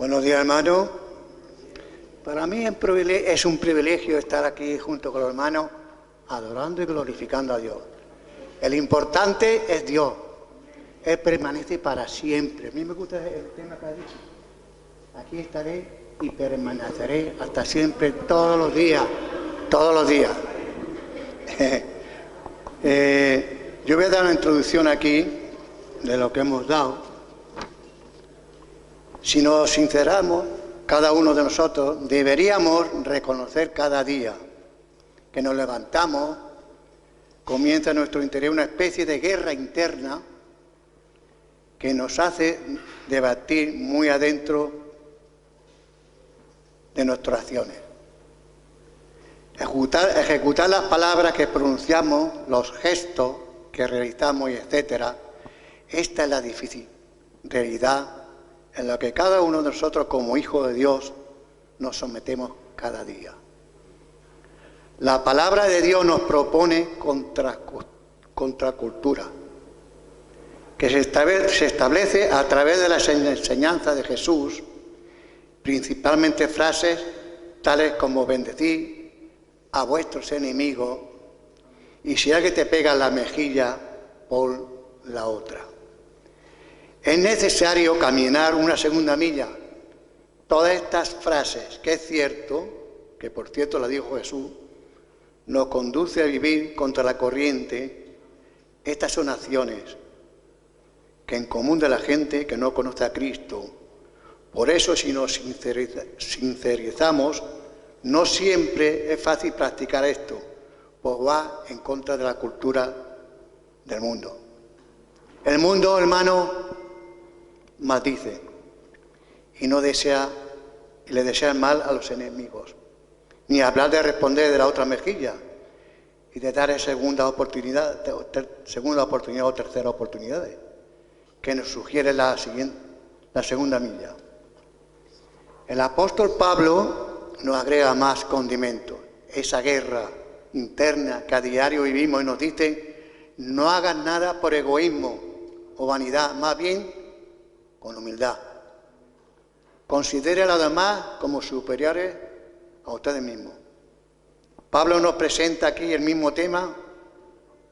Buenos días, hermano. Para mí es un privilegio estar aquí junto con los hermanos, adorando y glorificando a Dios. El importante es Dios. Él permanece para siempre. A mí me gusta el tema que ha dicho. Aquí estaré y permaneceré hasta siempre, todos los días. Todos los días. Yo voy a dar una introducción aquí de lo que hemos dado. Si nos sinceramos, cada uno de nosotros deberíamos reconocer cada día que nos levantamos, comienza en nuestro interior una especie de guerra interna que nos hace debatir muy adentro de nuestras acciones. Ejecutar las palabras que pronunciamos, los gestos que realizamos, etcétera. Esta es la difícil realidad en la que cada uno de nosotros como hijos de Dios nos sometemos cada día. La palabra de Dios nos propone contracultura, que se establece a través de las enseñanzas de Jesús, principalmente frases tales como bendecid a vuestros enemigos y si alguien te pega en la mejilla, pon la otra. Es necesario caminar una segunda milla. Todas estas frases, que es cierto, que por cierto la dijo Jesús, nos conduce a vivir contra la corriente. Estas son acciones que en común de la gente que no conoce a Cristo. Por eso, si nos sincerizamos, no siempre es fácil practicar esto, pues va en contra de la cultura del mundo. El mundo, hermano, maldice y no desea y le desea el mal a los enemigos, ni hablar de responder de la otra mejilla y de dar segunda oportunidad o tercera oportunidades que nos sugiere la segunda milla. El apóstol Pablo nos agrega más condimentos, esa guerra interna que a diario vivimos y nos dice: no hagan nada por egoísmo o vanidad, más bien con humildad. Considere a los demás como superiores a ustedes mismos. Pablo nos presenta aquí el mismo tema.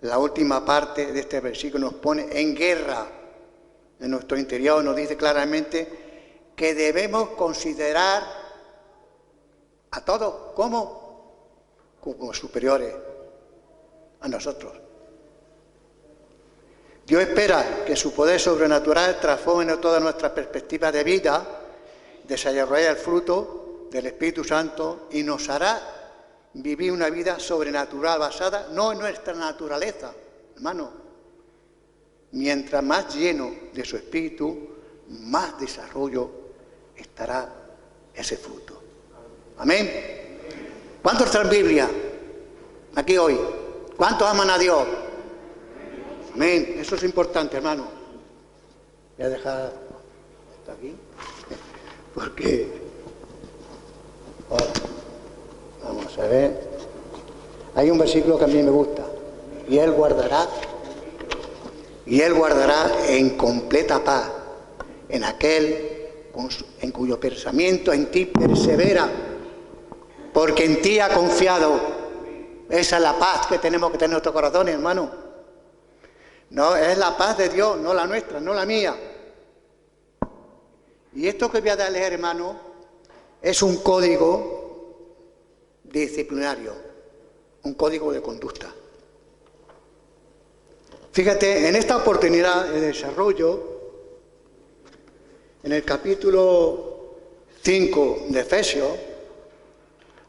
La última parte de este versículo nos pone en guerra en nuestro interior. Nos dice claramente que debemos considerar a todos como superiores a nosotros. Dios espera que su poder sobrenatural transforme toda nuestra perspectiva de vida, desarrollar el fruto del Espíritu Santo y nos hará vivir una vida sobrenatural basada no en nuestra naturaleza, hermano. Mientras más lleno de su Espíritu, más desarrollo estará ese fruto. Amén. ¿Cuántos traen Biblia aquí hoy? ¿Cuántos aman a Dios? Amén. Eso es importante, hermano. Voy a dejar esto aquí, porque vamos a ver. Hay un versículo que a mí me gusta. Y Él guardará en completa paz en aquel en cuyo pensamiento en ti persevera, porque en ti ha confiado. Esa es la paz que tenemos que tener en nuestros corazones, hermano. No, es la paz de Dios, no la nuestra, no la mía. Y esto que voy a leer, hermano, es un código disciplinario, un código de conducta. Fíjate, en esta oportunidad de desarrollo, en el capítulo 5 de Efesios,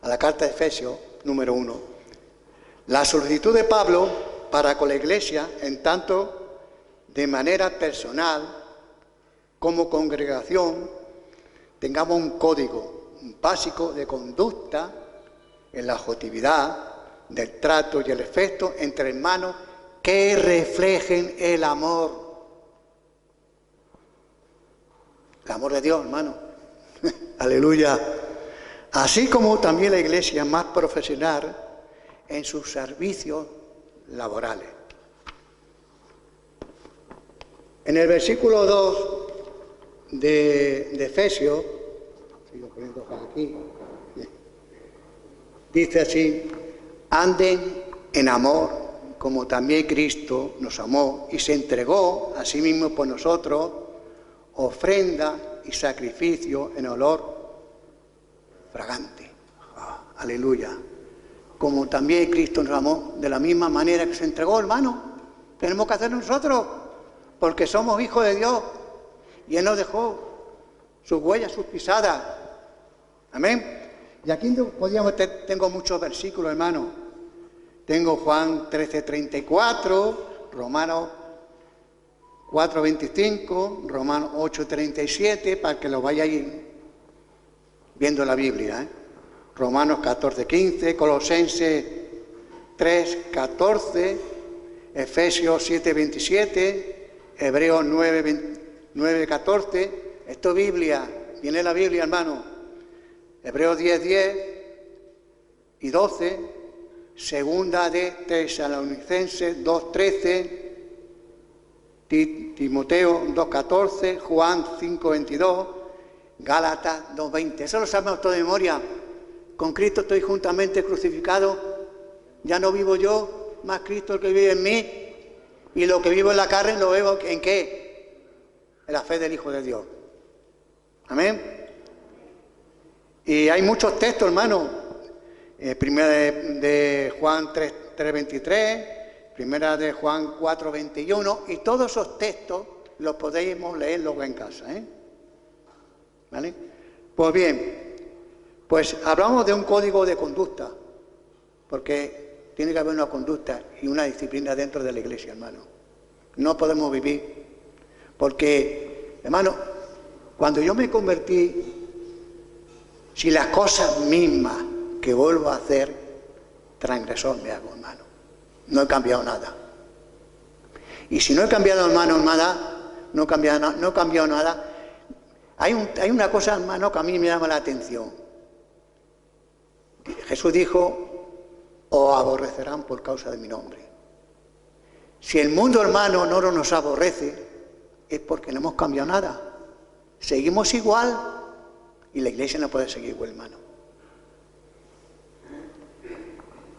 a la carta de Efesios, número 1, la solicitud de Pablo para con la Iglesia, en tanto de manera personal como congregación, tengamos un código básico de conducta en la objetividad del trato y el efecto entre hermanos que reflejen el amor. El amor de Dios, hermano. Aleluya. Así como también la Iglesia más profesional en sus servicios laborales. En el versículo 2 de Efesios poniendo aquí. Dice así: anden en amor, como también Cristo nos amó y se entregó a sí mismo por nosotros, ofrenda y sacrificio en olor fragante. Aleluya. Como también Cristo nos amó, de la misma manera que se entregó, hermano. Tenemos que hacerlo nosotros, porque somos hijos de Dios. Y Él nos dejó sus huellas, sus pisadas. Amén. Y aquí tengo muchos versículos, hermano. Tengo Juan 13:34, Romanos 4:25, Romanos 8:37, para que lo vayáis viendo la Biblia, Romanos 14:15, Colosenses 3:14, Efesios 7:27, Hebreos 9:14. Esto es Biblia, viene la Biblia, hermano. Hebreos 10:10 y 12, segunda de Tesalonicenses 2:13, Timoteo 2:14, Juan 5:22, Gálatas 2:20. Eso lo sabemos todo de memoria. Con Cristo estoy juntamente crucificado. Ya no vivo yo, más Cristo el que vive en mí. Y lo que vivo en la carne lo veo ¿en qué? En la fe del Hijo de Dios. Amén. Y hay muchos textos, hermano. Primera de Juan 3:23, primera de Juan 4:21, y todos esos textos los podemos leer luego en casa, ¿Vale? Pues bien, pues hablamos de un código de conducta, porque tiene que haber una conducta y una disciplina dentro de la iglesia, hermano. No podemos vivir, porque, hermano, cuando yo me convertí, si las cosas mismas que vuelvo a hacer, transgresor me hago, hermano. No he cambiado nada. Y si no he cambiado, hermano, nada, no he cambiado nada. Hay una cosa, hermano, que a mí me llama la atención. Jesús dijo: os aborrecerán por causa de mi nombre. Si el mundo, hermano, no nos aborrece, es porque no hemos cambiado nada. Seguimos igual y la iglesia no puede seguir igual, hermano.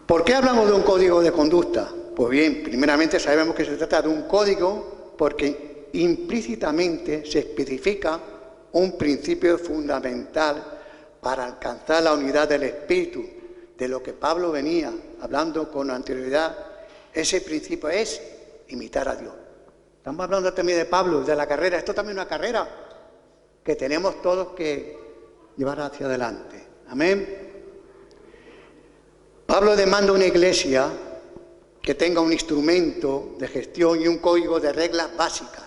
¿Por qué hablamos de un código de conducta? Pues bien, primeramente sabemos que se trata de un código porque implícitamente se especifica un principio fundamental para alcanzar la unidad del Espíritu, de lo que Pablo venía hablando con anterioridad. Ese principio es imitar a Dios. Estamos hablando también de Pablo, de la carrera. Esto también es una carrera que tenemos todos que llevar hacia adelante. Amén. Pablo demanda a una iglesia que tenga un instrumento de gestión y un código de reglas básicas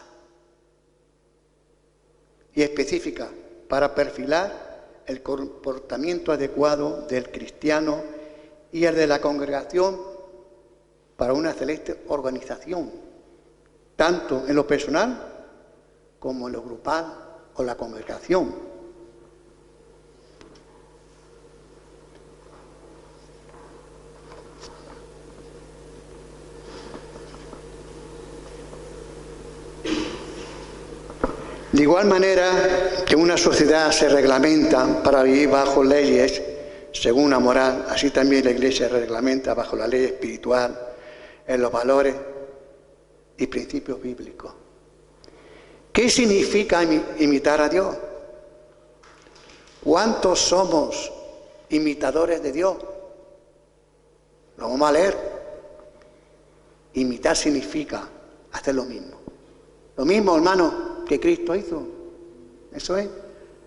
y específicas para perfilar el comportamiento adecuado del cristiano y el de la congregación para una celeste organización, tanto en lo personal como en lo grupal o la congregación. De igual manera que una sociedad se reglamenta para vivir bajo leyes según una moral, así también la Iglesia se reglamenta bajo la ley espiritual en los valores y principios bíblicos. ¿Qué significa imitar a Dios? ¿Cuántos somos imitadores de Dios? Lo vamos a leer. Imitar significa hacer lo mismo. Lo mismo, hermano, que Cristo hizo. Eso es.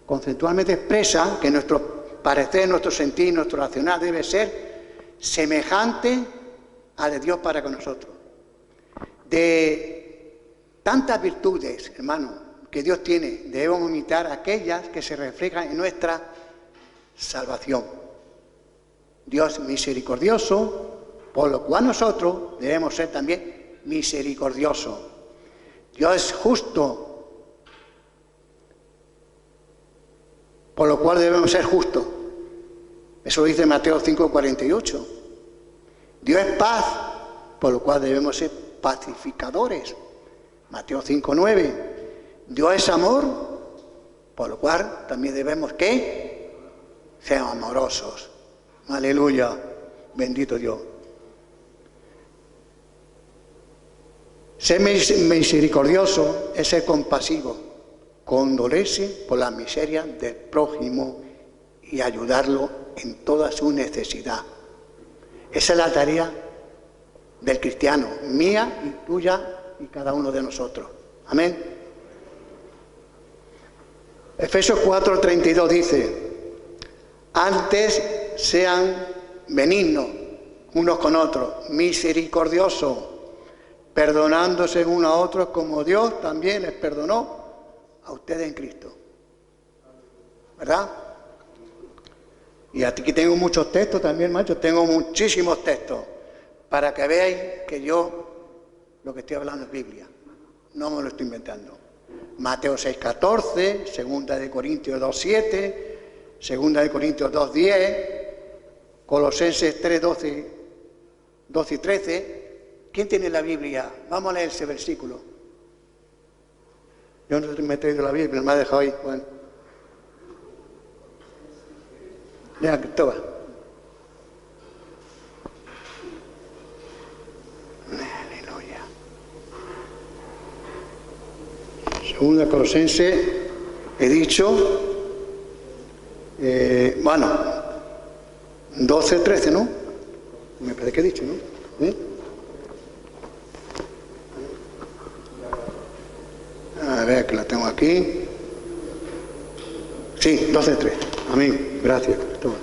Conceptualmente expresa que nuestro parecer, nuestro sentir, nuestro racional debe ser semejante al de Dios para con nosotros. De tantas virtudes, hermano, que Dios tiene, debemos imitar aquellas que se reflejan en nuestra salvación. Dios es misericordioso, por lo cual nosotros debemos ser también misericordiosos. Dios es justo, por lo cual debemos ser justos. Eso lo dice Mateo 5:48. Dios es paz, por lo cual debemos ser pacificadores. Mateo 5:9. Dios es amor, por lo cual también debemos, ¿qué? sean amorosos. Aleluya, bendito Dios. Ser misericordioso es ser compasivo, condolerse por las miserias del prójimo y ayudarlo en toda su necesidad. Esa es la tarea del cristiano, mía y tuya y cada uno de nosotros. Amén. Efesios 4:32 dice: antes sean benignos unos con otros, misericordiosos, perdonándose unos a otros como Dios también les perdonó a ustedes en Cristo. ¿Verdad? Y aquí tengo muchos textos también, macho, tengo muchísimos textos, para que veáis que yo lo que estoy hablando es Biblia, no me lo estoy inventando. Mateo 6:14, 2 de Corintios 2:7, 2 de Corintios 2:10, Colosenses 3:12 y 13. ¿Quién tiene la Biblia? Vamos a leer ese versículo. Yo no me he traído la Biblia, me ha dejado ahí. Bueno. Lea, Cristóbal. Aleluya. Segunda Colosenses, he dicho, 12:13, ¿no? Me parece que he dicho, ¿no? A ver, que la tengo aquí. Sí, 12:3. Amén. Gracias. Toma.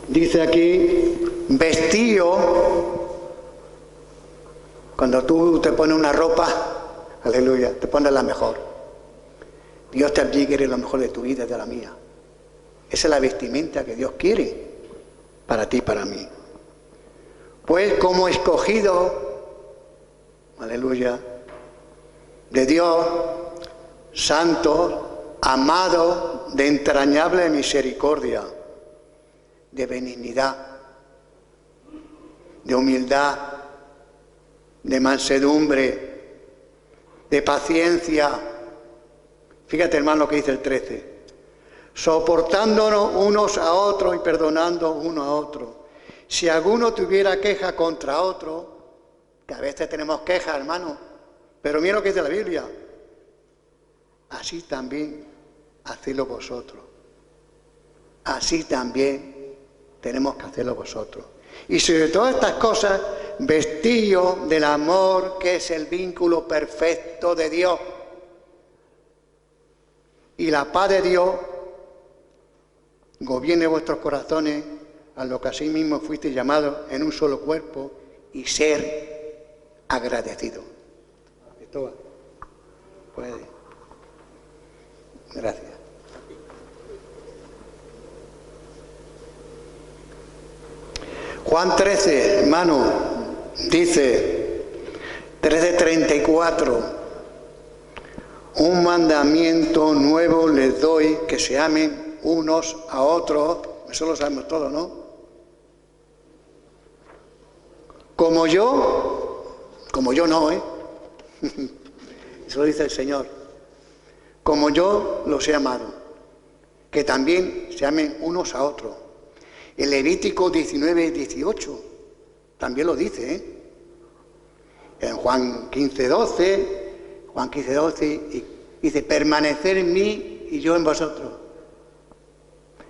Dice aquí, vestido. Cuando tú te pones una ropa, aleluya, te pones la mejor. Dios también quiere lo mejor de tu vida y de la mía. Esa es la vestimenta que Dios quiere para ti y para mí. Pues como escogido, aleluya, de Dios, santo, amado, de entrañable misericordia, de benignidad, de humildad, de mansedumbre, de paciencia. Fíjate, hermano, lo que dice el 13. Soportándonos unos a otros y perdonando uno a otro. Si alguno tuviera queja contra otro, que a veces tenemos quejas, hermano, pero mira lo que dice la Biblia. Así también hacedlo vosotros. Así también tenemos que hacerlo vosotros. Y sobre todas estas cosas, vestíos del amor, que es el vínculo perfecto de Dios. Y la paz de Dios gobierne vuestros corazones, a lo que así mismo fuisteis llamados en un solo cuerpo, y ser agradecidos. Cristóbal, puede. Gracias. Juan 13, hermano, dice, 13:34, un mandamiento nuevo les doy, que se amen unos a otros. Eso lo sabemos todos, ¿no? Como yo no, Eso lo dice el Señor. Como yo los he amado, que también se amen unos a otros. El Levítico 19:18 también lo dice, En Juan 15:12, y dice, permanecer en mí y yo en vosotros.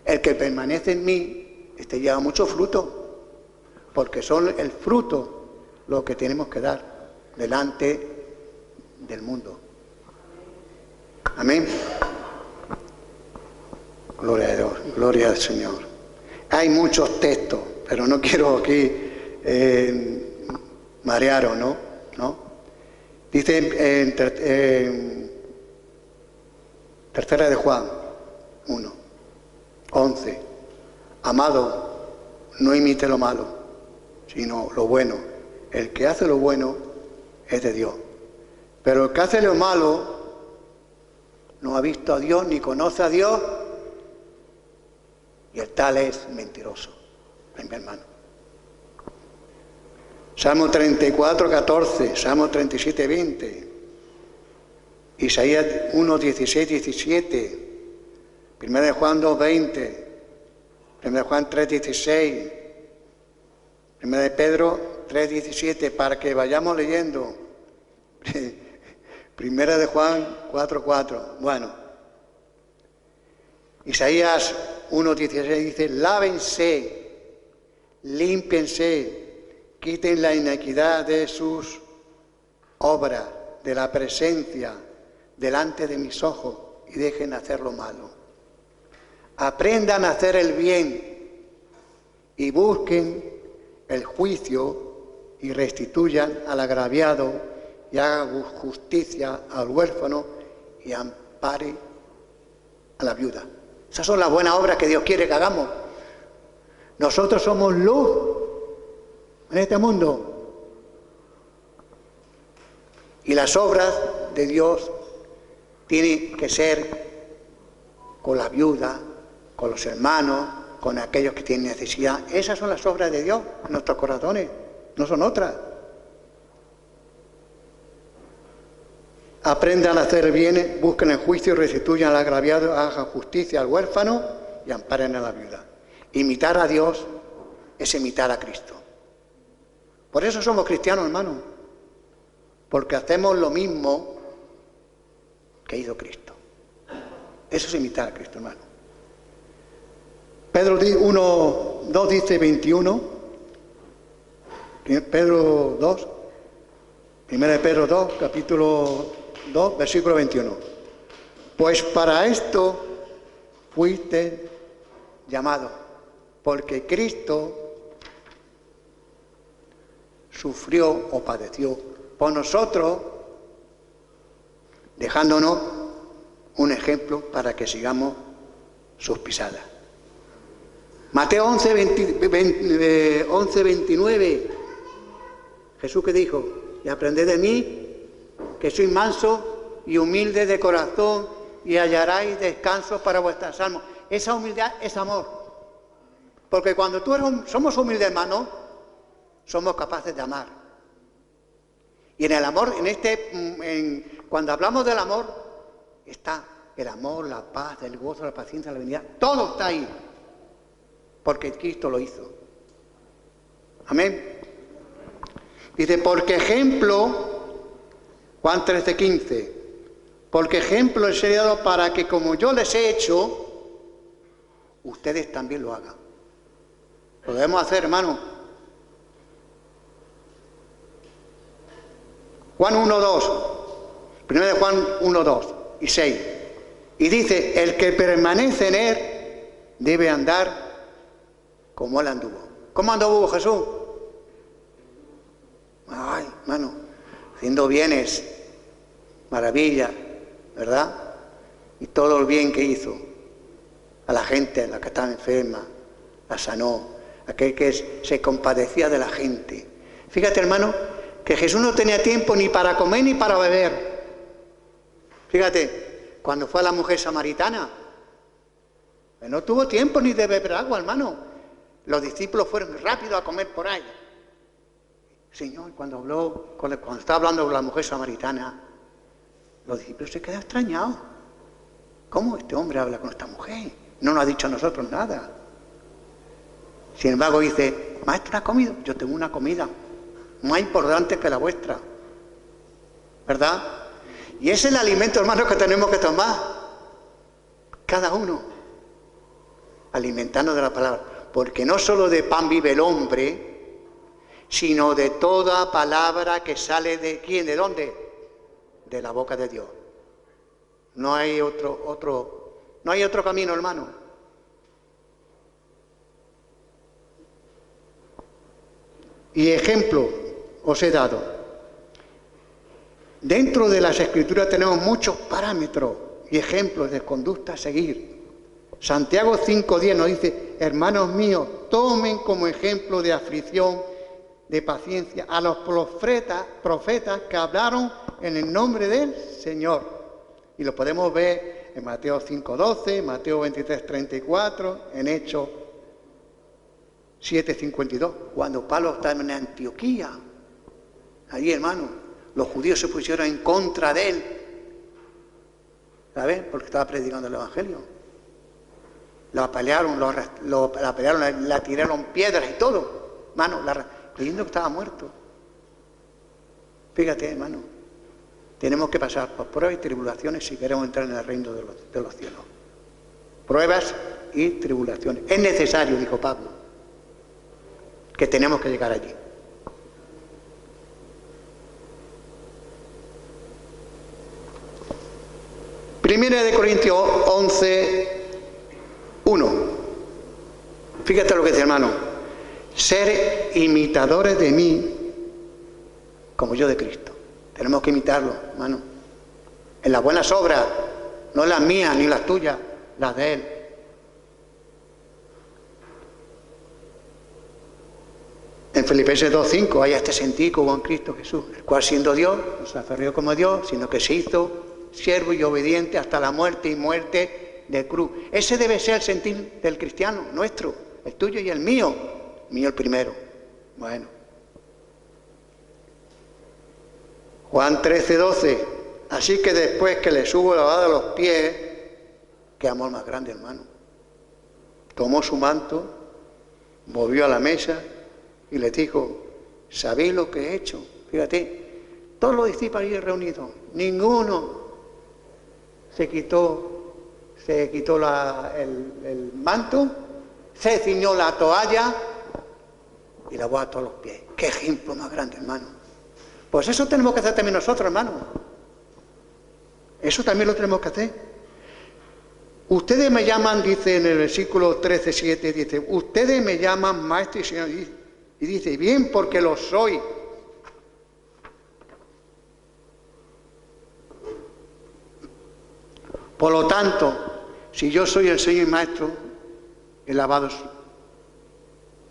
El que permanece en mí, lleva mucho fruto, porque son el fruto lo que tenemos que dar delante del mundo. Amén. Gloria a Dios, gloria al Señor. Hay muchos textos, pero no quiero aquí marearos, ¿no? Dice en tercera de Juan 1:11, amado, no imite lo malo, sino lo bueno. El que hace lo bueno es de Dios. Pero el que hace lo malo no ha visto a Dios ni conoce a Dios, y el tal es mentiroso, mi hermano. Salmo 34:14, Salmo 37:20, Isaías 1:16-17, 1 de Juan 2:20, 1 de Juan 3:16, 1 de Pedro 3:17, para que vayamos leyendo. 1 de Juan 4:4. Bueno, Isaías 1:16 dice, lávense, límpiense, quiten la iniquidad de sus obras, de la presencia delante de mis ojos, y dejen hacer lo malo. Aprendan a hacer el bien y busquen el juicio y restituyan al agraviado y hagan justicia al huérfano y ampare a la viuda. Esas son las buenas obras que Dios quiere que hagamos. Nosotros somos luz en este mundo. Y las obras de Dios tienen que ser con la viuda, con los hermanos, con aquellos que tienen necesidad. Esas son las obras de Dios en nuestros corazones, no son otras. Aprendan a hacer bien, busquen el juicio, restituyan al agraviado, hagan justicia al huérfano y amparen a la viuda. Imitar a Dios es imitar a Cristo. Por eso somos cristianos, hermanos, porque hacemos lo mismo que hizo Cristo. Eso es imitar a Cristo, hermano. Pedro 1:2 dice 21, Pedro 2, 1 de Pedro 2, capítulo 2, versículo 21. Pues para esto fuiste llamados, porque Cristo sufrió o padeció por nosotros, dejándonos un ejemplo para que sigamos sus pisadas. Mateo 11:29, Jesús que dijo, y aprended de mí, que soy manso y humilde de corazón, y hallaréis descanso para vuestras almas. Esa humildad es amor. Porque cuando somos humildes, hermanos, somos capaces de amar. Y en el amor, cuando hablamos del amor, está el amor, la paz, el gozo, la paciencia, la benignidad. Todo está ahí. Porque Cristo lo hizo. Amén. Dice, porque ejemplo, Juan 13:15, porque ejemplo he dado para que como yo les he hecho, ustedes también lo hagan. Lo debemos hacer, hermano. Juan 1:2, 1 de Juan 1:2 y 6. Y dice, el que permanece en él debe andar como él anduvo. ¿Cómo anduvo Jesús? Ay, hermano, haciendo bienes, maravillas, ¿verdad? Y todo el bien que hizo a la gente, la que estaba enferma, la sanó, aquel que se compadecía de la gente. Fíjate, hermano, que Jesús no tenía tiempo ni para comer ni para beber. Fíjate, cuando fue a la mujer samaritana, no tuvo tiempo ni de beber agua, hermano. Los discípulos fueron rápidos a comer por ahí. Señor, cuando estaba hablando con la mujer samaritana, los discípulos se quedaron extrañados. ¿Cómo este hombre habla con esta mujer? No nos ha dicho a nosotros nada. Sin embargo dice, maestro, ¿has comido? Yo tengo una comida más importante que la vuestra. ¿Verdad? Y ese es el alimento, hermano, que tenemos que tomar. Cada uno. Alimentarnos de la palabra. Porque no solo de pan vive el hombre, sino de toda palabra que sale de ¿quién? ¿De dónde? De la boca de Dios. No hay otro camino, hermano. Y ejemplo os he dado. Dentro de las Escrituras tenemos muchos parámetros y ejemplos de conducta a seguir. Santiago 5:10 nos dice, hermanos míos, tomen como ejemplo de aflicción, de paciencia, a los profetas que hablaron en el nombre del Señor. Y lo podemos ver en Mateo 5:12, Mateo 23:34, en Hechos 7:52, cuando Pablo estaba en Antioquía. Allí, hermano, los judíos se pusieron en contra de él. ¿Sabes? Porque estaba predicando el Evangelio. la apalearon, la tiraron piedras y todo, hermano, creyendo que estaba muerto. Fíjate, hermano, tenemos que pasar por pruebas y tribulaciones si queremos entrar en el reino de los cielos. Pruebas y tribulaciones. Es necesario, dijo Pablo, que tenemos que llegar allí. Primera de Corintios 11, 1. Fíjate lo que dice, hermano. Ser imitadores de mí como yo de Cristo. Tenemos que imitarlo, hermano. En las buenas obras, no las mías ni las tuyas, las de Él. En Filipenses 2:5 hay este sentir como en Cristo Jesús, el cual siendo Dios, no se aferrió como Dios, sino que se hizo siervo y obediente hasta la muerte y muerte de cruz. Ese debe ser el sentir del cristiano, nuestro, el tuyo y el mío el primero. Bueno. Juan 13:12. Así que después que les hubo lavado los pies, qué amor más grande, hermano. Tomó su manto, volvió a la mesa y les dijo, ¿sabéis lo que he hecho? Fíjate, todos los discípulos allí reunidos, ninguno se quitó el manto, se ciñó la toalla y lavó a todos los pies. ¡Qué ejemplo más grande, hermano! Pues eso tenemos que hacer también nosotros, hermano. Eso también lo tenemos que hacer. Ustedes me llaman, dice en el versículo 13:7, dice, ustedes me llaman maestro y señor. Y dice, bien, porque lo soy. Por lo tanto, si yo soy el Señor y Maestro, he lavado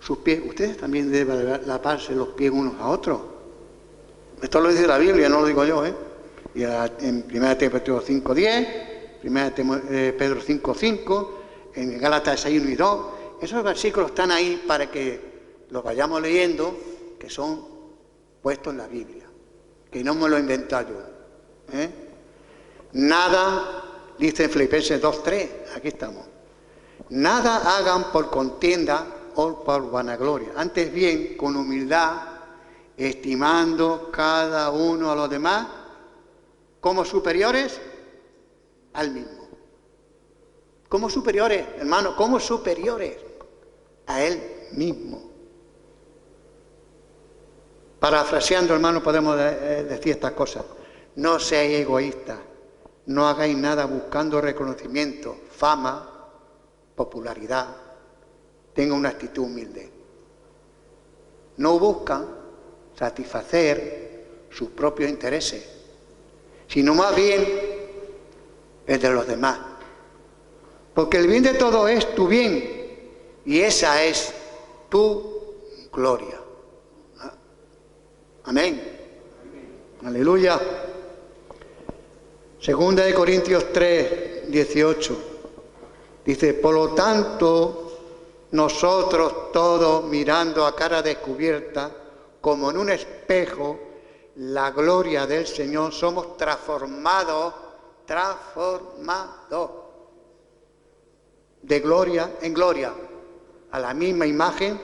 sus pies, ustedes también deben lavarse los pies unos a otros. Esto lo dice la Biblia, no lo digo yo, ¿eh? Y en 1 Timoteo 5:10, 1 Pedro 5:5, en Gálatas 6:1 y 2, esos versículos están ahí para que los vayamos leyendo, que son puestos en la Biblia, que no me lo he inventado yo, ¿eh? Nada, dice en Filipenses 2:3, aquí estamos, nada hagan por contienda o por vanagloria, antes bien con humildad, estimando cada uno a los demás como superiores al mismo. Como superiores, hermano, como superiores a Él mismo. Parafraseando, hermano, podemos decir estas cosas. No seáis egoístas, no hagáis nada buscando reconocimiento, fama, popularidad. Tenga una actitud humilde. No buscan satisfacer sus propios intereses, sino más bien el de los demás. Porque el bien de todos es tu bien y esa es tu gloria. Amén. Aleluya. Segunda de Corintios 3:18. Dice, por lo tanto, nosotros todos mirando a cara descubierta, como en un espejo, la gloria del Señor, somos transformados de gloria en gloria, a la misma imagen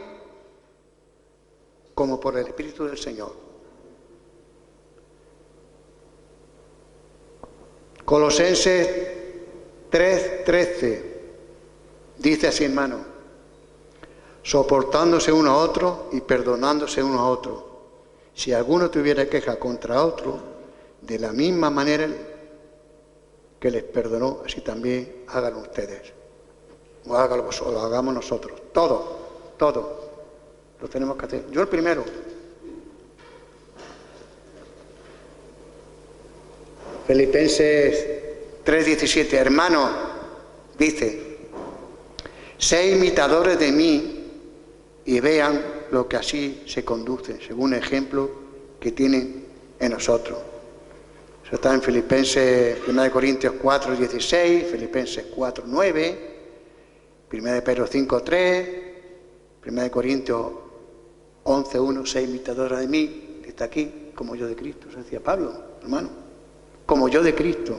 como por el Espíritu del Señor. Colosenses 3:13 dice así, hermano, soportándose uno a otro y perdonándose uno a otro. Si alguno tuviera queja contra otro, de la misma manera que les perdonó, así también háganlo ustedes. O háganlo vosotros, lo hagamos nosotros. Todo lo tenemos que hacer. Yo el primero. Filipenses 3:17, hermanos, dice, sé imitadores de mí y vean lo que así se conduce, según el ejemplo que tienen en nosotros. Eso está en Filipenses, 1 Corintios 4:16, Filipenses 4:9, 1 Pedro 5:3, 1 Corintios 11:1, sé imitadora de mí, que está aquí, como yo de Cristo, eso decía Pablo, hermano. Como yo de Cristo.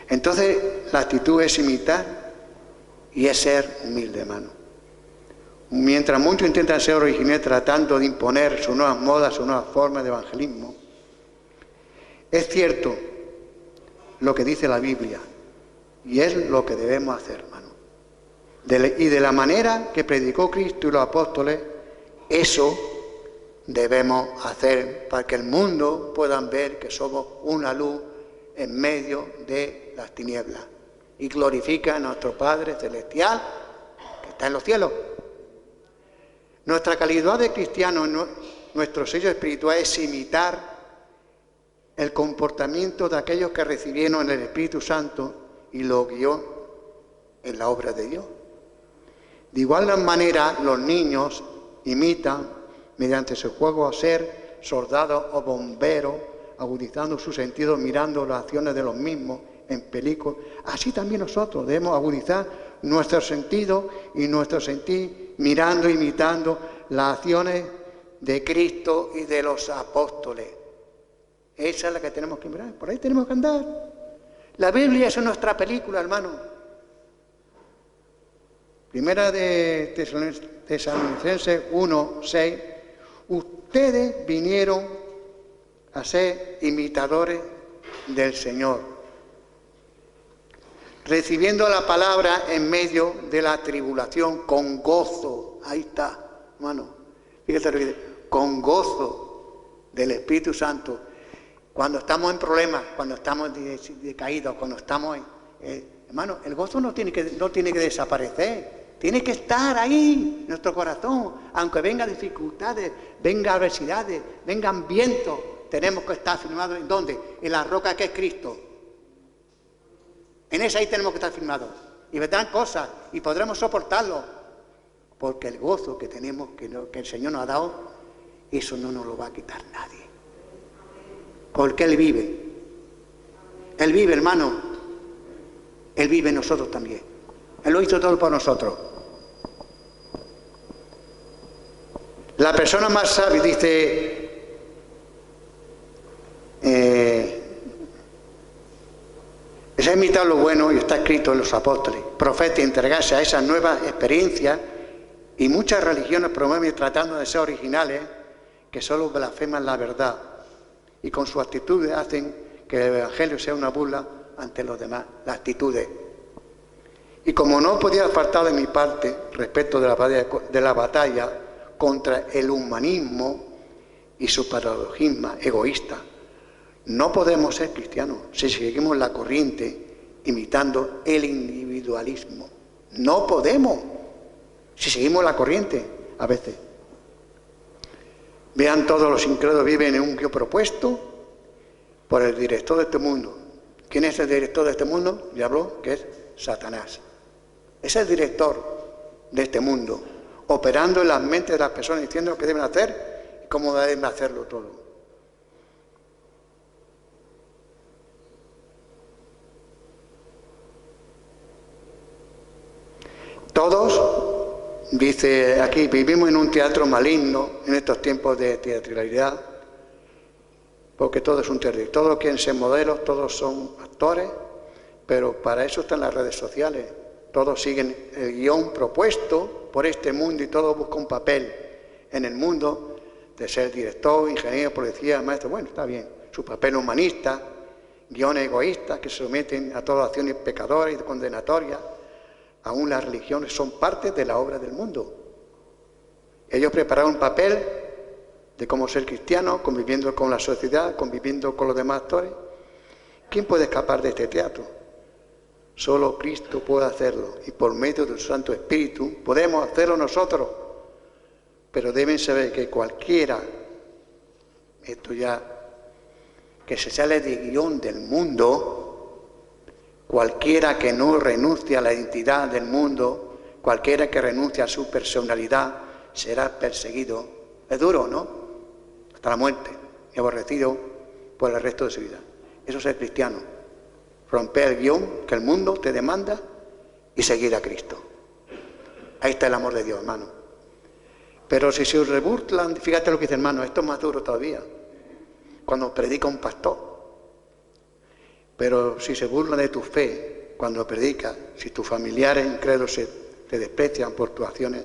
Entonces la actitud es imitar Y es ser humilde, hermano. Mientras muchos intentan ser originales tratando de imponer sus nuevas modas, sus nuevas formas de evangelismo, es cierto lo que dice la Biblia, y es lo que debemos hacer, hermano. Y de la manera que predicó Cristo y los apóstoles, eso debemos hacer para que el mundo pueda ver que somos una luz en medio de las tinieblas y glorifica a nuestro Padre Celestial que está en los cielos. Nuestra calidad de cristianos, nuestro sello espiritual es imitar el comportamiento de aquellos que recibieron el Espíritu Santo y lo guió en la obra de Dios. De igual manera, los niños imitan, mediante su juego, a ser soldados o bomberos, agudizando sus sentidos, mirando las acciones de los mismos en películas. Así también nosotros debemos agudizar nuestros sentidos y nuestro sentir, mirando, imitando las acciones de Cristo y de los apóstoles. Esa es la que tenemos que mirar, por ahí tenemos que andar. La Biblia es nuestra película, hermano. Primera de Tesalonicenses 1:6. Ustedes vinieron a ser imitadores del Señor, recibiendo la palabra en medio de la tribulación con gozo. Ahí está, hermano. Fíjate lo que dice, con gozo del Espíritu Santo. Cuando estamos en problemas, cuando estamos decaídos, cuando estamos... hermano, el gozo no tiene que desaparecer. Tiene que estar ahí, en nuestro corazón. Aunque vengan dificultades, vengan adversidades, vengan vientos, tenemos que estar firmados. ¿En dónde? En la roca que es Cristo. En esa ahí tenemos que estar firmados. Y vendrán cosas y podremos soportarlo. Porque el gozo que tenemos, que el Señor nos ha dado, eso no nos lo va a quitar nadie. Porque Él vive. Él vive, hermano. Él vive en nosotros también. Él lo hizo todo por nosotros. La persona más sabia dice, es imitar lo bueno y está escrito en los apóstoles, profetas, entregarse a esas nuevas experiencias, y muchas religiones promueven tratando de ser originales que solo blasfeman la verdad y con sus actitudes hacen que el Evangelio sea una burla ante los demás, las actitudes. Y como no podía faltar de mi parte respecto de la batalla contra el humanismo y su paradoxismo egoísta, no podemos ser cristianos si seguimos la corriente imitando el individualismo. No podemos si seguimos la corriente a veces. Vean, todos los incrédulos viven en un guión propuesto por el director de este mundo. ¿Quién es el director de este mundo? Ya habló, que es Satanás. Es el director de este mundo, operando en las mentes de las personas, diciendo lo que deben hacer y cómo deben hacerlo todo. Todos, dice aquí, vivimos en un teatro maligno en estos tiempos de teatralidad, porque todo es un teatro. Todos quieren ser modelos, todos son actores, pero para eso están las redes sociales. Todos siguen el guión propuesto por este mundo y todos buscan un papel en el mundo de ser director, ingeniero, policía, maestro. Bueno, está bien. Su papel humanista, guiones egoístas que se someten a todas acciones pecadoras y condenatorias. Aún las religiones son parte de la obra del mundo. Ellos prepararon un papel de cómo ser cristiano, conviviendo con la sociedad, conviviendo con los demás actores. ¿Quién puede escapar de este teatro? Solo Cristo puede hacerlo, y por medio del Santo Espíritu podemos hacerlo nosotros. Pero deben saber que cualquiera, esto ya, que se sale del guión del mundo, cualquiera que no renuncie a la identidad del mundo, cualquiera que renuncie a su personalidad, será perseguido. Es duro, ¿no? Hasta la muerte, y aborrecido por el resto de su vida. Eso es ser cristiano. Romper el guión que el mundo te demanda y seguir a Cristo. Ahí está el amor de Dios, hermano. Pero si se burlan, fíjate lo que dice, hermano, esto es más duro todavía, cuando predica un pastor. Pero si se burlan de tu fe cuando predicas, si tus familiares incrédulos te desprecian por tus acciones,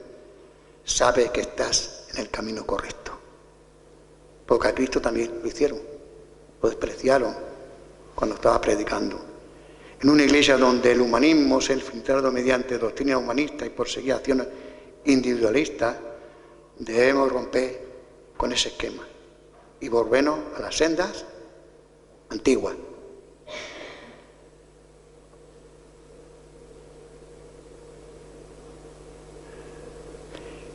sabes que estás en el camino correcto. Porque a Cristo también lo hicieron, lo despreciaron cuando estaba predicando. En una iglesia donde el humanismo se ha infiltrado mediante doctrina humanista y perseguir acciones individualistas, debemos romper con ese esquema y volvernos a las sendas antiguas.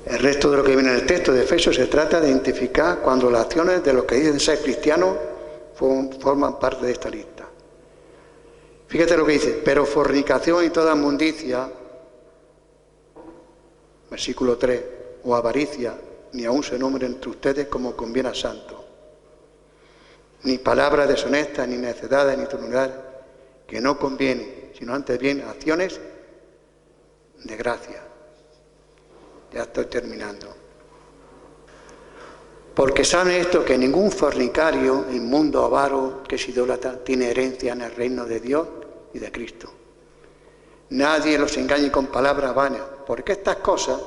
El resto de lo que viene en el texto de Efesios se trata de identificar cuando las acciones de los que dicen ser cristianos forman parte de esta lista. Fíjate lo que dice: pero fornicación y toda inmundicia, versículo 3, o avaricia, ni aun se nombre entre ustedes como conviene a santos, ni palabras deshonestas, ni necedades, ni ternura, que no conviene, sino antes bien acciones de gracia. Ya estoy terminando. Porque saben esto, que ningún fornicario, inmundo, avaro, que es idólatra, tiene herencia en el reino de Dios y de Cristo. Nadie los engañe con palabras vanas, porque estas cosas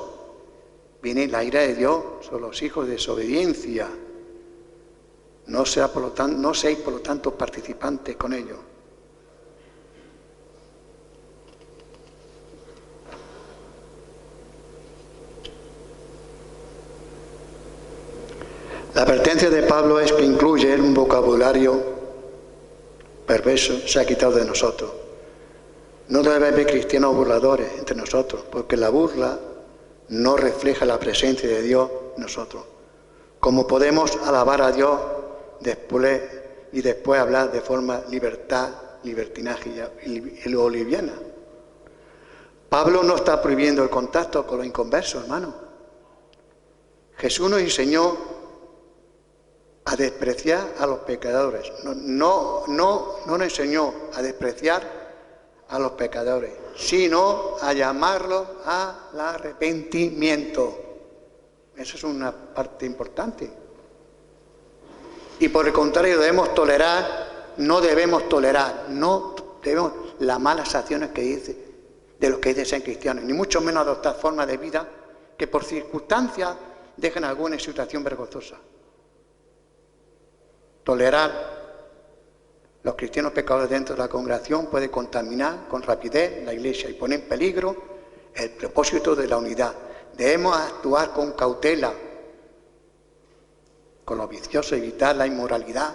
viene la ira de Dios sobre los hijos de desobediencia. No seáis por lo tanto participantes con ellos. La advertencia de Pablo es que incluye un vocabulario perverso, se ha quitado de nosotros. No debe haber cristianos burladores entre nosotros, porque la burla no refleja la presencia de Dios en nosotros. ¿Cómo podemos alabar a Dios después hablar de forma libertinaje y liviana? Pablo no está prohibiendo el contacto con los inconversos, hermano. Jesús nos enseñó a despreciar a los pecadores. No nos enseñó a despreciar a los pecadores, sino a llamarlos al arrepentimiento. Eso es una parte importante. Y por el contrario, no debemos tolerar las malas acciones de los que dicen ser cristianos, ni mucho menos adoptar formas de vida que por circunstancias dejen alguna situación vergonzosa. Tolerar los cristianos pecadores dentro de la congregación puede contaminar con rapidez la iglesia y poner en peligro el propósito de la unidad. Debemos actuar con cautela, con los viciosos, evitar la inmoralidad,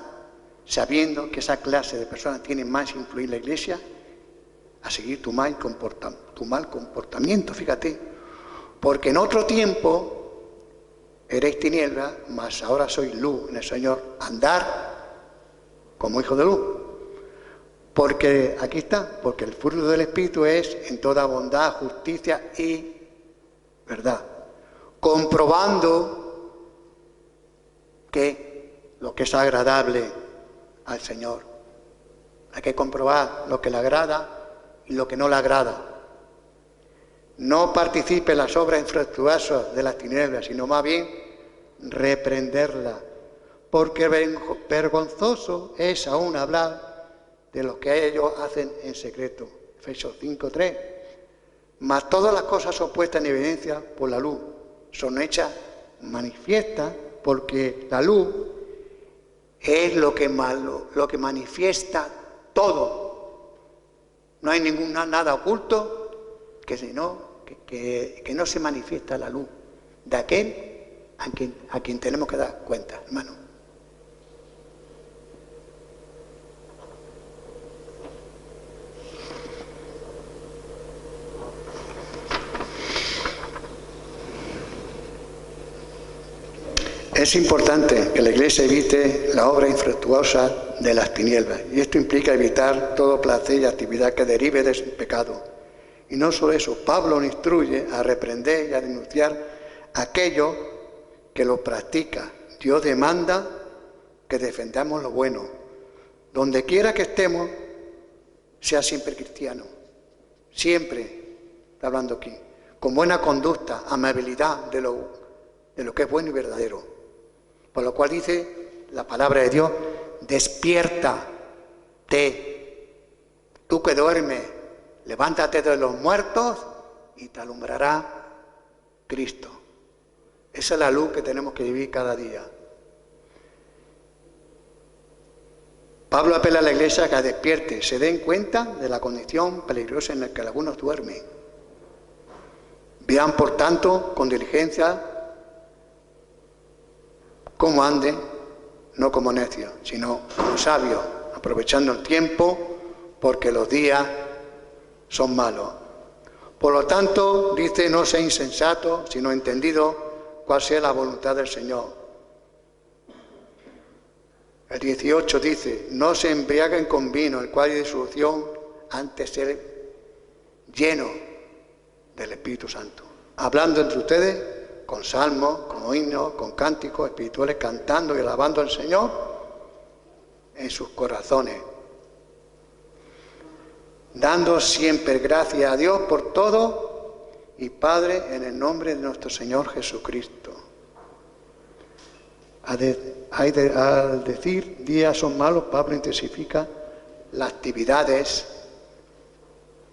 sabiendo que esa clase de personas tienen más influir en la iglesia, a seguir tu mal comportamiento, fíjate. Porque en otro tiempo eréis tinieblas, mas ahora sois luz en el Señor. Andar como hijos de luz. Porque, aquí está, porque el fruto del Espíritu es en toda bondad, justicia y verdad. Comprobando que lo que es agradable al Señor. Hay que comprobar lo que le agrada y lo que no le agrada. No participe en las obras infructuosas de las tinieblas, sino más bien reprenderlas. Porque vergonzoso es aún hablar de lo que ellos hacen en secreto. Efesios 5:3. Mas todas las cosas son puestas en evidencia por la luz. Son hechas manifiestas porque la luz es lo que manifiesta todo. No hay nada oculto que no se manifiesta la luz de aquel a quien tenemos que dar cuenta, hermano. Es importante que la Iglesia evite la obra infructuosa de las tinieblas, y esto implica evitar todo placer y actividad que derive de su pecado. Y no solo eso, Pablo nos instruye a reprender y a denunciar aquello que lo practica. Dios demanda que defendamos lo bueno. Donde quiera que estemos, sea siempre cristiano. Siempre, está hablando aquí, con buena conducta, amabilidad de lo que es bueno y verdadero. Por lo cual dice la palabra de Dios: despiértate, tú que duermes, levántate de los muertos y te alumbrará Cristo. Esa es la luz que tenemos que vivir cada día. Pablo apela a la Iglesia a que despierte, se den cuenta de la condición peligrosa en la que algunos duermen. Vean, por tanto, con diligencia cómo anden, no como necios, sino como sabios, aprovechando el tiempo, porque los días son malos. Por lo tanto, dice, no sea insensato, sino entendido cuál sea la voluntad del Señor. El 18 dice, no se embriaguen con vino, el cual es disolución, antes ser lleno del Espíritu Santo. Hablando entre ustedes con salmos, con himnos, con cánticos espirituales, cantando y alabando al Señor en sus corazones. Dando siempre gracias a Dios por todo y Padre en el nombre de nuestro Señor Jesucristo. Al decir días son malos, Pablo intensifica las actividades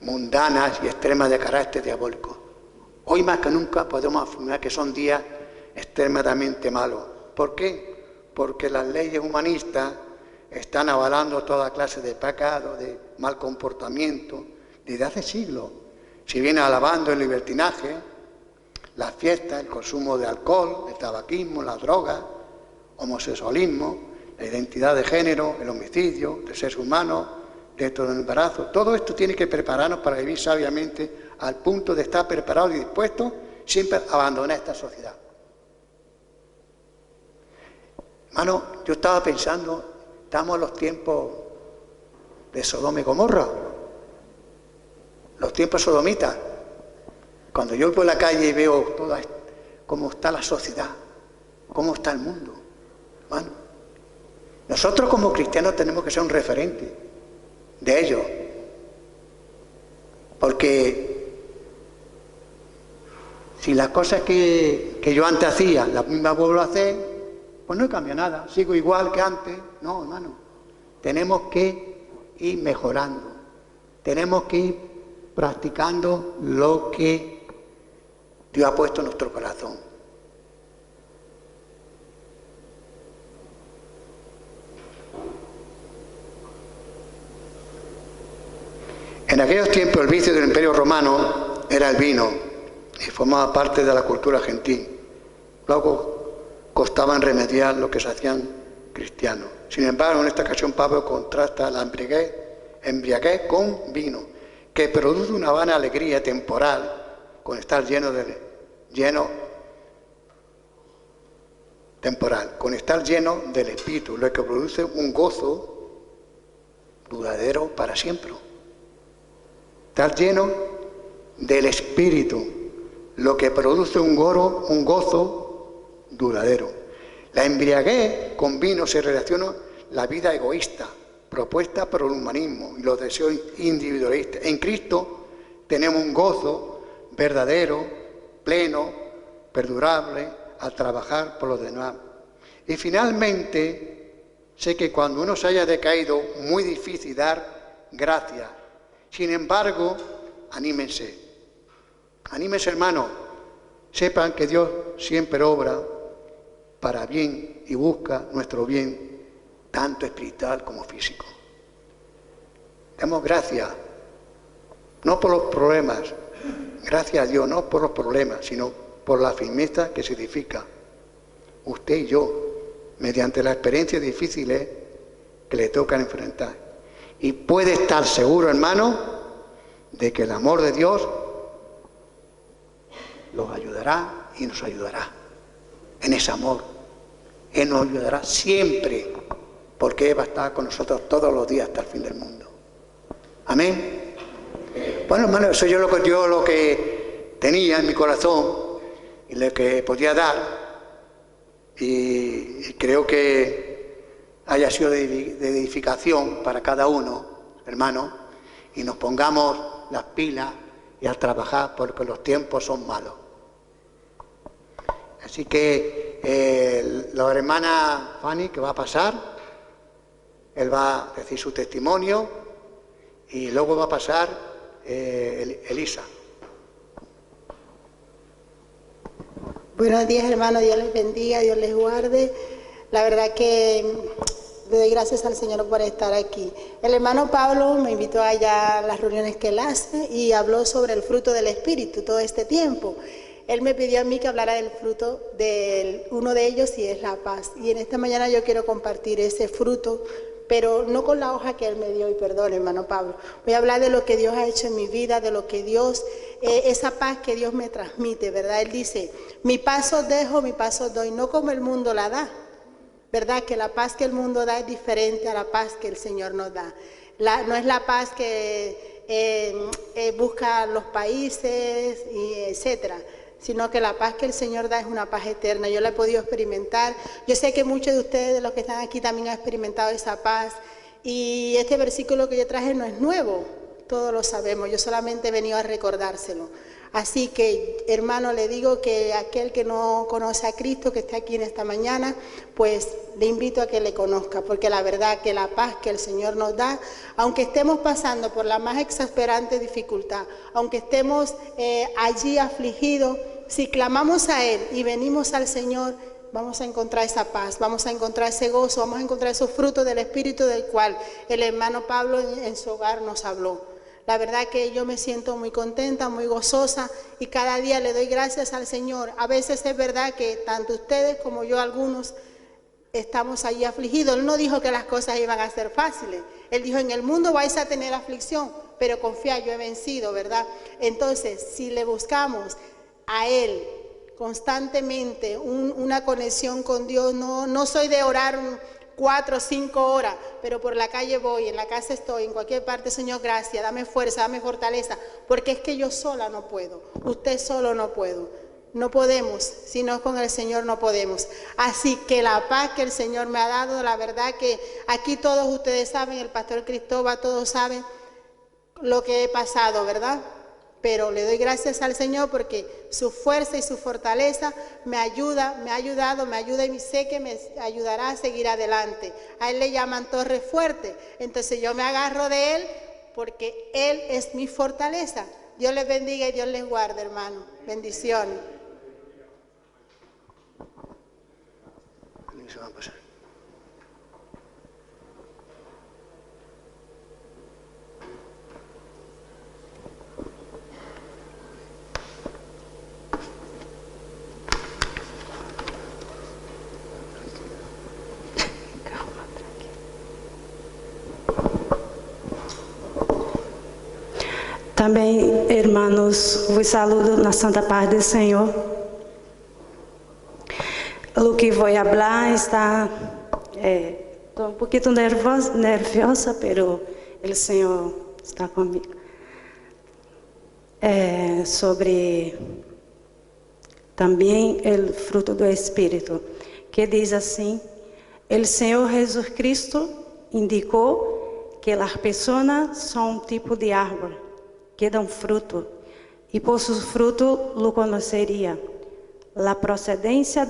mundanas y extremas de carácter diabólico. Hoy más que nunca podemos afirmar que son días extremadamente malos. ¿Por qué? Porque las leyes humanistas están avalando toda clase de pecado, de mal comportamiento, desde hace siglos. Se viene alabando el libertinaje, las fiestas, el consumo de alcohol, el tabaquismo, las drogas, homosexualismo, la identidad de género, el homicidio, el sexo humano, dentro del embarazo. Todo esto tiene que prepararnos para vivir sabiamente al punto de estar preparados y dispuestos siempre a abandonar esta sociedad. Hermano, yo estaba pensando, estamos en los tiempos de Sodoma y Gomorra, los tiempos sodomitas. Cuando yo voy por la calle y veo toda cómo está la sociedad, cómo está el mundo, hermano, nosotros como cristianos tenemos que ser un referente de ello, porque si las cosas que yo antes hacía, las mismas vuelvo a hacer, pues no cambia nada, sigo igual que antes. No, hermano, tenemos que ir mejorando, tenemos que ir practicando lo que Dios ha puesto en nuestro corazón. En aquellos tiempos el vicio del Imperio Romano era el vino y formaba parte de la cultura gentil. Luego costaba remediar lo que se hacían cristianos. Sin embargo, en esta ocasión Pablo contrasta la embriaguez con vino, que produce una vana alegría temporal con estar lleno del Espíritu, lo que produce un gozo duradero para siempre. Estar lleno del Espíritu, lo que produce un gozo duradero. La embriaguez con vino se relaciona la vida egoísta, propuesta por el humanismo y los deseos individualistas. En Cristo tenemos un gozo verdadero, pleno, perdurable, al trabajar por los demás. Y finalmente, sé que cuando uno se haya decaído, muy difícil dar gracias. Sin embargo, anímense. Anímense, hermanos. Sepan que Dios siempre obra para bien y busca nuestro bien, tanto espiritual como físico. Demos gracias, no por los problemas, gracias a Dios, no por los problemas, sino por la firmeza que se edifica usted y yo, mediante las experiencias difíciles que le tocan enfrentar. Y puede estar seguro, hermano, de que el amor de Dios los ayudará y nos ayudará en ese amor. Él nos ayudará siempre, porque Él va a estar con nosotros todos los días hasta el fin del mundo. Amén. Bueno, hermano, eso yo lo que tenía en mi corazón y lo que podía dar, y creo que haya sido de edificación para cada uno, hermano, y nos pongamos las pilas y a trabajar, porque los tiempos son malos. Así que la hermana Fanny, que va a pasar, él va a decir su testimonio y luego va a pasar Elisa. Buenos días, hermanos. Dios les bendiga, Dios les guarde. La verdad que le doy gracias al Señor por estar aquí. El hermano Pablo me invitó allá a las reuniones que él hace y habló sobre el fruto del Espíritu todo este tiempo. Él me pidió a mí que hablara del fruto de uno de ellos y es la paz. Y en esta mañana yo quiero compartir ese fruto, pero no con la hoja que él me dio, y perdón, hermano Pablo. Voy a hablar de lo que Dios ha hecho en mi vida, de lo que Dios, esa paz que Dios me transmite, ¿verdad? Él dice, mi paz os dejo, mi paz os doy, no como el mundo la da, ¿verdad? Que la paz que el mundo da es diferente a la paz que el Señor nos da. No es la paz que busca los países, y etcétera, sino que la paz que el Señor da es una paz eterna. Yo la he podido experimentar. Yo sé que muchos de ustedes, de los que están aquí, también han experimentado esa paz. Y este versículo que yo traje no es nuevo, todos lo sabemos. Yo solamente he venido a recordárselo. Así que, hermano, le digo que aquel que no conoce a Cristo, que está aquí en esta mañana, pues le invito a que le conozca, porque la verdad que la paz que el Señor nos da, aunque estemos pasando por la más exasperante dificultad, aunque estemos allí afligidos, si clamamos a Él y venimos al Señor, vamos a encontrar esa paz, vamos a encontrar ese gozo, vamos a encontrar esos frutos del Espíritu del cual el hermano Pablo en su hogar nos habló. La verdad que yo me siento muy contenta, muy gozosa y cada día le doy gracias al Señor. A veces es verdad que tanto ustedes como yo, algunos, estamos allí afligidos. Él no dijo que las cosas iban a ser fáciles. Él dijo, en el mundo vais a tener aflicción, pero confía, yo he vencido, ¿verdad? Entonces, si le buscamos a Él constantemente una conexión con Dios, no soy de orar 4 o 5 horas, pero por la calle voy, en la casa estoy, en cualquier parte, Señor, gracias, dame fuerza, dame fortaleza, porque es que yo sola no puedo, usted solo no puedo, no podemos, si no con el Señor no podemos. Así que la paz que el Señor me ha dado, la verdad que aquí todos ustedes saben, el pastor Cristóbal, todos saben lo que he pasado, ¿verdad? Pero le doy gracias al Señor porque su fuerza y su fortaleza me ayuda, me ha ayudado, me ayuda y sé que me ayudará a seguir adelante. A Él le llaman torre fuerte, entonces yo me agarro de Él porque Él es mi fortaleza. Dios les bendiga y Dios les guarde, hermano. Bendiciones. Também, irmãos, vos saludo na santa paz do Senhor. O que vou falar está... Estou um pouquinho nerviosa, pero o Senhor está comigo. Sobre também o fruto do Espírito, que diz assim, o Senhor Jesus Cristo indicou que as pessoas são um tipo de árvore, que dão fruto, e por su fruto lo conoceria, la procedência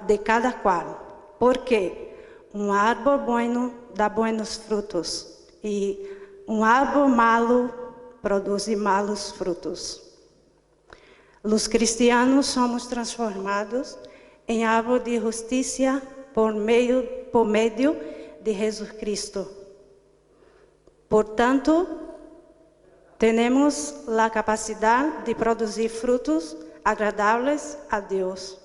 de cada qual, porque um árbol bueno dá buenos frutos, e um árbol malo produz malos frutos. Os cristianos somos transformados em árvore de justiça por meio de Jesus Cristo. Portanto, temos a capacidade de produzir frutos agradáveis a Deus.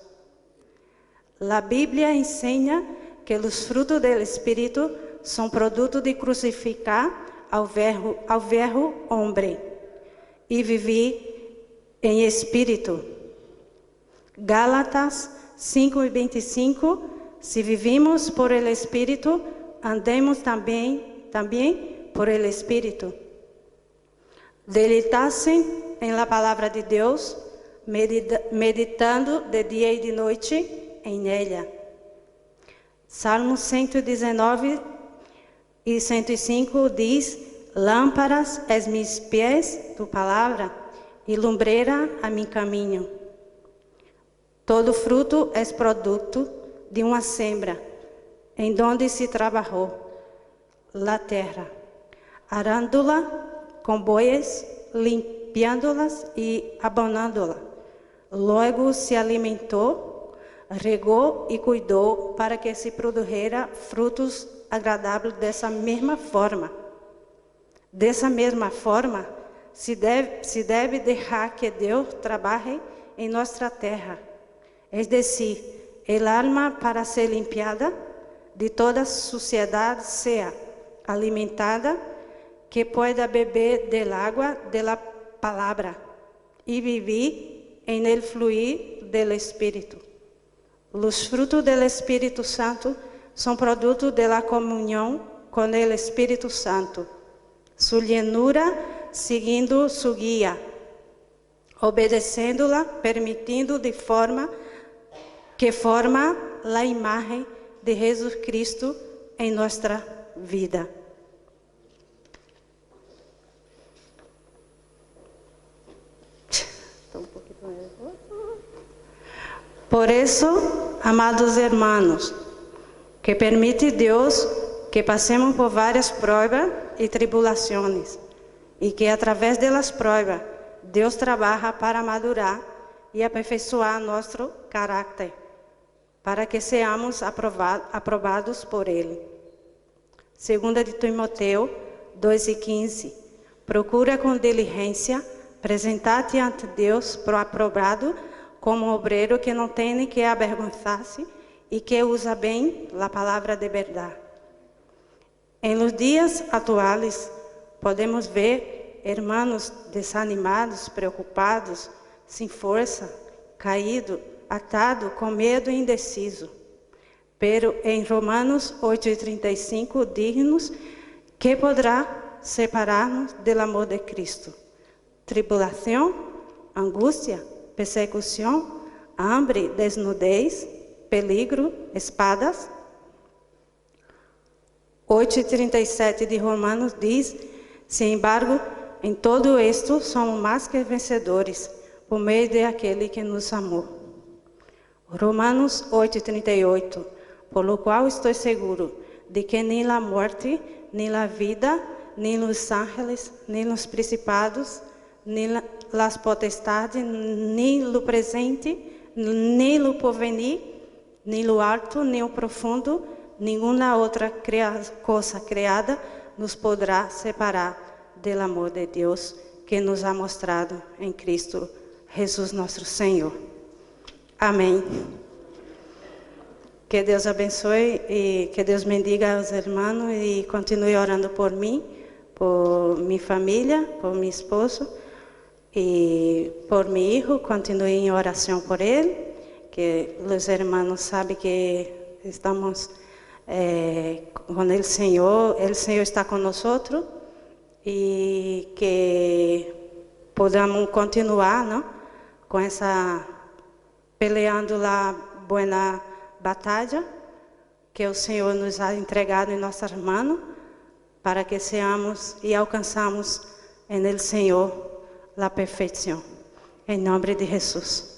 A Bíblia ensina que os frutos do Espírito são produto de crucificar ao velho homem e viver em Espírito. Gálatas 5:25, se vivimos por el Espírito, andemos também por el Espírito. Deleitar-se em la palavra de Deus, meditando de dia e de noite em ela. Salmo 119 e 105 diz, lâmparas es mis pés, tu palavra, e lumbreira a mi caminho. Todo fruto é produto de uma sembra, em donde se trabalhou la terra, arándola con bueyes, limpiándolas y abonándolas. Luego se alimentó, regó y cuidó para que se produjera frutos agradables de esa misma forma. De esa misma forma, se debe dejar que Dios trabaje en nuestra tierra, es decir, el alma para ser limpiada de toda suciedad sea alimentada, que pueda beber del agua de la palabra y vivir en el fluir del Espíritu. Los frutos del Espíritu Santo son productos de la comunión con el Espíritu Santo, su llenura siguiendo su guía, obedeciéndola, permitiendo de forma que forma la imagen de Jesucristo en nuestra vida. Por eso, amados hermanos, que permite Dios que pasemos por várias pruebas e tribulações, e que através delas pruebas, Deus trabalha para madurar e aperfeiçoar nosso caráter, para que seamos aprovados por Ele. 2 de Timoteo 2:15. Procura com diligência apresentar-te ante Deus por aprobado, como obreiro que não tem que avergonçar-se e que usa bem a palavra de verdade. Em los dias atuais, podemos ver irmãos desanimados, preocupados, sem força, caídos, atados, com medo e indeciso. Pero em Romanos 8:35 diz-nos que poderá separar-nos do amor de Cristo. Tribulação, angústia, persecução, hambre, desnudez, peligro, espadas. 8:37 de Romanos diz: sin embargo, em todo esto somos mais que vencedores, por meio de aquele que nos amou. Romanos 8:38. Por lo qual estou seguro de que nem a morte, nem a vida, nem os ángeles, nem os principados, nem as potestades, nem o presente, nem o porvenir, nem o alto, nem o profundo, nenhuma outra coisa criada nos poderá separar do amor de Deus que nos ha mostrado em Cristo Jesus nosso Senhor. Amém. Que Deus abençoe e que Deus bendiga os irmãos e continue orando por mim, por minha família, por meu esposo e por meu filho. Continue em oração por ele, que os irmãos sabem que estamos com o Senhor está conosco e que podamos continuar, não? Com essa peleando a boa batalha que o Senhor nos ha entregado em nossas mãos, para que seamos e alcançamos em el Senhor a perfeição. Em nome de Jesus.